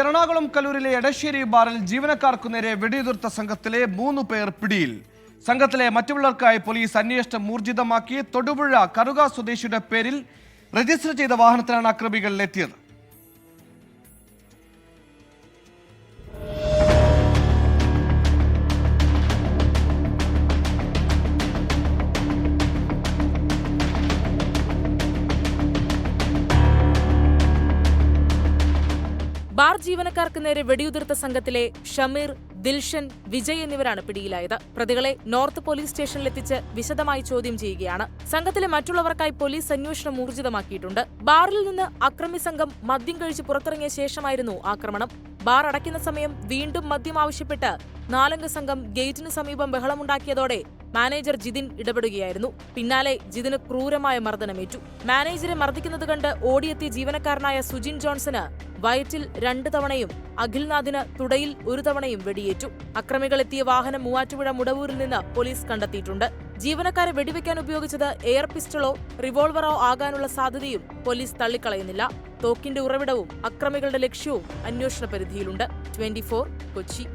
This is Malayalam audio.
എറണാകുളം കല്ലൂരിലെ എടശ്ശേരി ബാറിൽ ജീവനക്കാർക്കു നേരെ വെടിയുതിർത്ത സംഘത്തിലെ 3 പേർ പിടിയിൽ. സംഘത്തിലെ മറ്റുള്ളവർക്കായി പോലീസ് അന്വേഷണം ഊർജിതമാക്കി. തൊടുപുഴ കറുക സ്വദേശിയുടെ പേരിൽ രജിസ്റ്റർ ചെയ്ത വാഹനത്തിലാണ് അക്രമികൾ എത്തിയത്. ബാർ ജീവനക്കാർക്ക് നേരെ വെടിയുതിർത്ത സംഘത്തിലെ ഷമീർ, ദിൽഷൻ, വിജയ് എന്നിവരാണ് പിടിയിലായത്. പ്രതികളെ നോർത്ത് പോലീസ് സ്റ്റേഷനിലെത്തിച്ച് വിശദമായി ചോദ്യം ചെയ്യുകയാണ്. സംഘത്തിലെ മറ്റുള്ളവർക്കായി പോലീസ് അന്വേഷണം ഊർജിതമാക്കിയിട്ടുണ്ട്. ബാറിൽ നിന്ന് അക്രമി സംഘം മദ്യം കഴിച്ച് പുറത്തിറങ്ങിയ ശേഷമായിരുന്നു ആക്രമണം. ബാർ അടയ്ക്കുന്ന സമയം വീണ്ടും മദ്യം ആവശ്യപ്പെട്ട് 4 അംഗ സംഘം ഗേറ്റിന് സമീപം ബഹളമുണ്ടാക്കിയതോടെ മാനേജർ ജിതിൻ ഇടപെടുകയായിരുന്നു. പിന്നാലെ ജിതിന് ക്രൂരമായ മർദ്ദനമേറ്റു. മാനേജരെ മർദ്ദിക്കുന്നത് കണ്ട് ഓടിയെത്തിയ ജീവനക്കാരനായ സുജിൻ ജോൺസന് വയറ്റിൽ 2 തവണയും അഖിൽനാഥിന് തുടയിൽ 1 തവണയും വെടിയേറ്റു. അക്രമികൾ എത്തിയ വാഹനം മൂവാറ്റുപുഴ മുടവൂരിൽ നിന്ന് പോലീസ് കണ്ടെത്തിയിട്ടുണ്ട്. ജീവനക്കാരെ വെടിവെക്കാൻ ഉപയോഗിച്ചത് എയർ പിസ്റ്റളോ റിവോൾവറോ ആകാനുള്ള സാധ്യതയും പോലീസ് തള്ളിക്കളയുന്നില്ല. തോക്കിന്റെ ഉറവിടവും അക്രമികളുടെ ലക്ഷ്യവും അന്വേഷണ പരിധിയിലുണ്ട്. 24 കൊച്ചി.